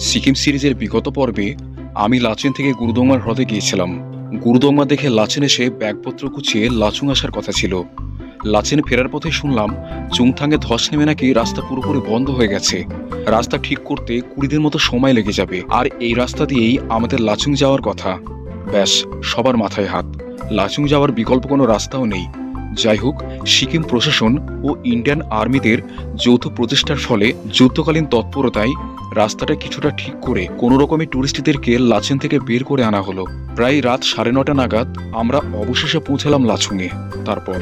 সিকিম সিরিজের বিগত পর্বে আমি লাচেন থেকে গুরুদংমার হ্রদে গিয়েছিলাম। গুরুদংমা দেখে লাচেন এসে ব্যাগপত্র গুছিয়ে লাচুং আসার কথা ছিল। লাচেন ফেরার পথে শুনলাম চুংথাংয়ে ধস নেমে নাকি রাস্তা পুরোপুরি বন্ধ হয়ে গেছে। রাস্তা ঠিক করতে 20 দিন মতো সময় লেগে যাবে, আর এই রাস্তা দিয়েই আমাদের লাচুং যাওয়ার কথা। ব্যাস, সবার মাথায় হাত। লাচুং যাওয়ার বিকল্প কোনো রাস্তাও নেই। যাই হোক, সিকিম প্রশাসন ও ইন্ডিয়ান আর্মিদের যৌথ প্রচেষ্টার ফলে যুদ্ধকালীন তৎপরতায় রাস্তাটা কিছুটা ঠিক করে কোনো রকমের টুরিস্টদেরকে লাচেন থেকে বের করে আনা হলো। প্রায় রাত 9:30 নাগাদ আমরা অবশেষে পৌঁছালাম লাচুংয়ে। তারপর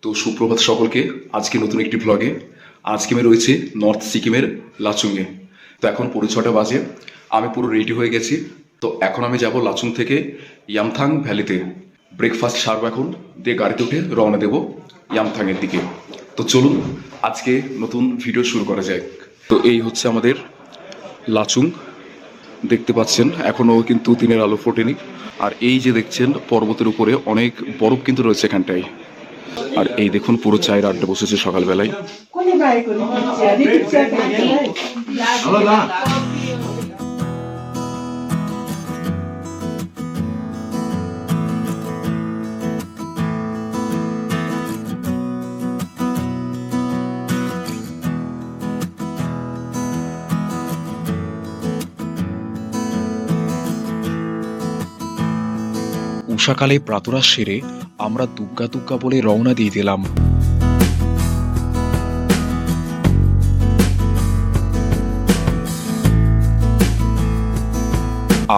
তো সুপ্রভাত সকলকে। আজকে নতুন একটি ব্লগে। আজকে আমি রয়েছে নর্থ সিকিমের লাচুংয়ে। তো এখন পুরো 6টা বাজে। আমি পুরো রেডি হয়ে গেছি। তো এখন আমি যাব লাচুং থেকে ইয়ামথাং ভ্যালিতে। ব্রেকফাস্ট সারবো এখন, দিয়ে গাড়িতে উঠে রওনা দেব ইয়ামথাংয়ের দিকে। তো চলুন আজকে নতুন ভিডিও শুরু করা যায়। তো এই হচ্ছে আমাদের লাচুং। দেখতে পাচ্ছেন এখনও কিন্তু দিনের আলো ফোটেনি। আর এই যে দেখছেন পর্বতের উপরে অনেক বরফ কিন্তু রয়েছে এখানটায়। আর এই দেখুন পুরো চায়ের আড্ডা বসেছে সকালবেলায়। উষাকালে প্রাতরাশ সেরে আমরা দুগ্গা দুগ্গা বলে রওনা দিয়ে দিলাম।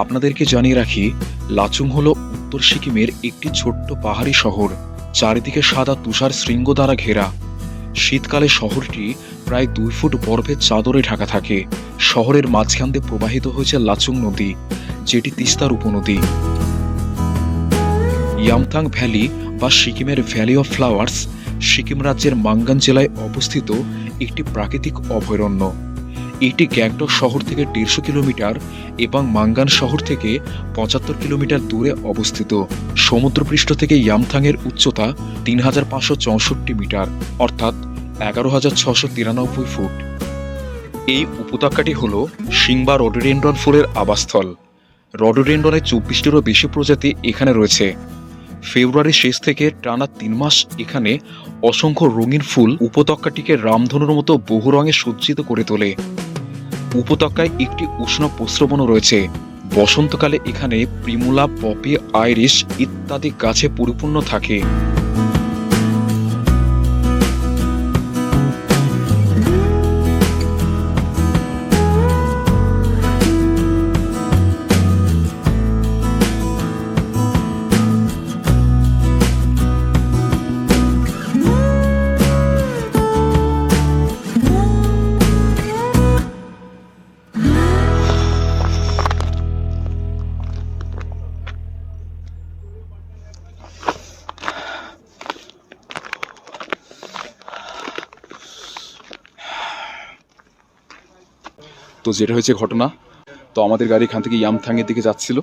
আপনাদেরকে জানিয়ে রাখি, লাচুং হলো উত্তর সিকিমের একটি ছোট্ট পাহাড়ি শহর। চারিদিকে সাদা তুষার শৃঙ্গ দ্বারা ঘেরা। শীতকালে শহরটি প্রায় 2 ফুট বরফের চাদরে ঢাকা থাকে। শহরের মাঝখান দিয়ে প্রবাহিত হয়েছে লাচুং নদী, যেটি তিস্তার উপনদী। ইয়ামথাং ভ্যালি বা সিকিমের ভ্যালি অফ ফ্লাওয়ার্স সিকিম রাজ্যের মাঙ্গান জেলায় অবস্থিত একটি প্রাকৃতিক অভয়ারণ্য। এটি গ্যাংটক শহর থেকে 150 কিলোমিটার এবং মাঙ্গান শহর থেকে 75 কিলোমিটার দূরে অবস্থিত। সমুদ্রপৃষ্ঠ থেকে ইয়ামথাংয়ের উচ্চতা 3564 মিটার, অর্থাৎ 11,693 ফুট। এই উপত্যকাটি হল সিংবা রডোডেন্ড্রন ফুলের আবাসস্থল। রডোডেন্ড্রনের 24টিরও বেশি প্রজাতি এখানে রয়েছে। ফেব্রুয়ারির শেষ থেকে টানা 3 মাস এখানে অসংখ্য রঙিন ফুল উপত্যকাটিকে রামধনুর মতো বহু রঙে সজ্জিত করে তোলে। উপত্যকায় একটি উষ্ণ প্রস্রবণও রয়েছে। বসন্তকালে এখানে প্রিমুলা, পপি, আইরিশ ইত্যাদি গাছে পরিপূর্ণ থাকে। তো যেটা হয়েছে ঘটনা, তো আমাদের গাড়ি এখান থেকে ইয়ামথাংয়ের দিকে যাচ্ছিল।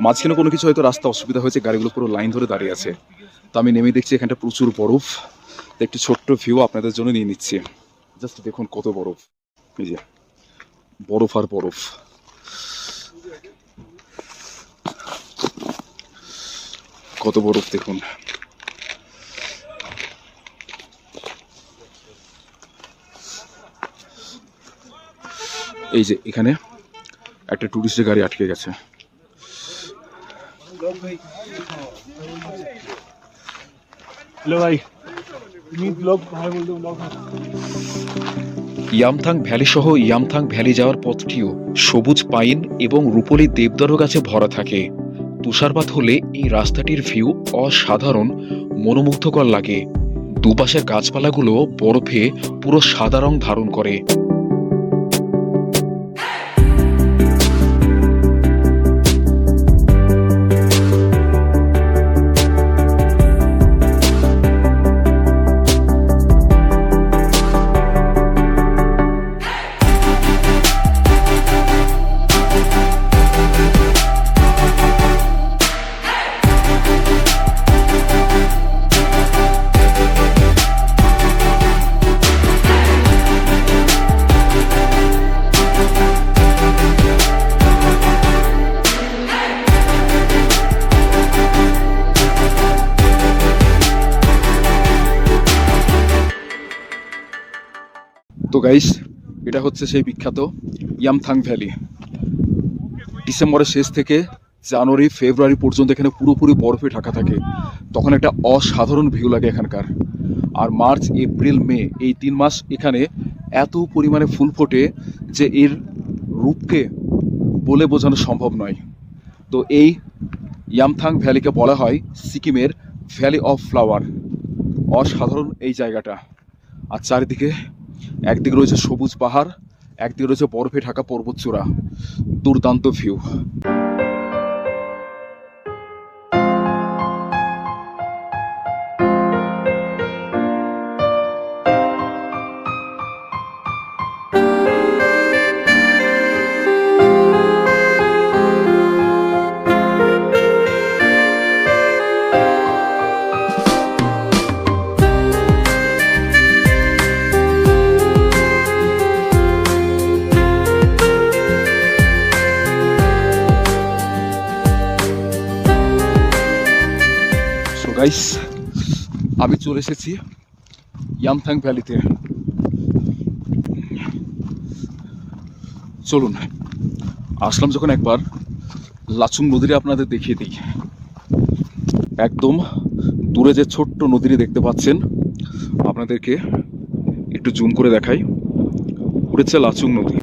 মাঝখানে কোনো কিছু হয়তো রাস্তা অসুবিধা হয়েছে, গাড়িগুলো পুরো লাইন ধরে দাঁড়িয়ে আছে। তো আমি নেমে দেখছি এখানটা প্রচুর বরফ। তো একটি ছোট্ট ভিউ আপনাদের জন্য নিয়ে নিচ্ছি। জাস্ট দেখুন কত বরফ, এই যে বরফ আর বরফ। কত বরফ দেখুন। এই যে এখানে একটা টুরিস্টের গাড়ি আটকে গেছে। ইয়ামথাং ভ্যালি সহ ইয়ামথাং ভ্যালি যাওয়ার পথটিও সবুজ পাইন এবং রূপলি দেবদারু গাছে ভরা থাকে। তুষারপাত হলে এই রাস্তাটির ভিউ অসাধারণ মনোমুগ্ধকর লাগে। দুপাশের গাছপালাগুলো বরফে পুরো সাদা রং ধারণ করে। তো গাইস, এটা হচ্ছে সেই বিখ্যাত ইয়ামথাং ভ্যালি। ডিসেম্বরের শেষ থেকে জানুয়ারি ফেব্রুয়ারি পর্যন্ত এখানে পুরোপুরি বরফে ঢাকা থাকে, তখন একটা অসাধারণ ভিউ লাগে এখানকার। আর মার্চ এপ্রিল মে এই 3 মাস এখানে এত পরিমাণে ফুল ফোটে যে এর রূপকে বলে বোঝানো সম্ভব নয়। তো এই ইয়ামথাং ভ্যালিকে বলা হয় সিকিমের ভ্যালি অফ ফ্লাওয়ার। অসাধারণ এই জায়গাটা। আর চারিদিকে একদিকে রয়েছে সবুজ পাহাড়, একদিকে রয়েছে বরফে ঢাকা পর্বতচূড়া। দুর্দান্ত ভিউ। সো গাইস, আমি চলে এসেছি ইয়ামথাং ভ্যালিতে। চলুন, আসলাম যখন একবার লাচুং নদীরে আপনাদের দেখিয়ে দিই। একদম দূরে যে ছোট্ট নদীটি দেখতে পাচ্ছেন, আপনাদেরকে একটু জুম করে দেখাই। উড়েছে লাচুং নদী।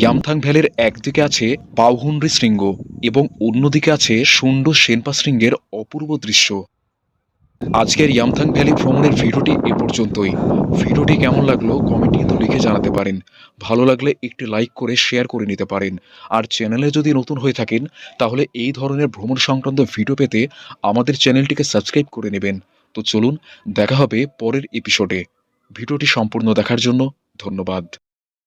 ইয়ামথাং ভ্যালির একদিকে আছে পাওহুনরি শৃঙ্গ এবং অন্যদিকে আছে সুন্ডো শেনপা শৃঙ্গের অপূর্ব দৃশ্য। আজকের ইয়ামথাং ভ্যালি ভ্রমণের ভিডিওটি এ পর্যন্তই। ভিডিওটি কেমন লাগলো কমেন্টে কিন্তু লিখে জানাতে পারেন। ভালো লাগলে একটি লাইক করে শেয়ার করে নিতে পারেন। আর চ্যানেলে যদি নতুন হয়ে থাকেন তাহলে এই ধরনের ভ্রমণ সংক্রান্ত ভিডিও পেতে আমাদের চ্যানেলটিকে সাবস্ক্রাইব করে নেবেন। তো চলুন, দেখা হবে পরের এপিসোডে। ভিডিওটি সম্পূর্ণ দেখার জন্য ধন্যবাদ।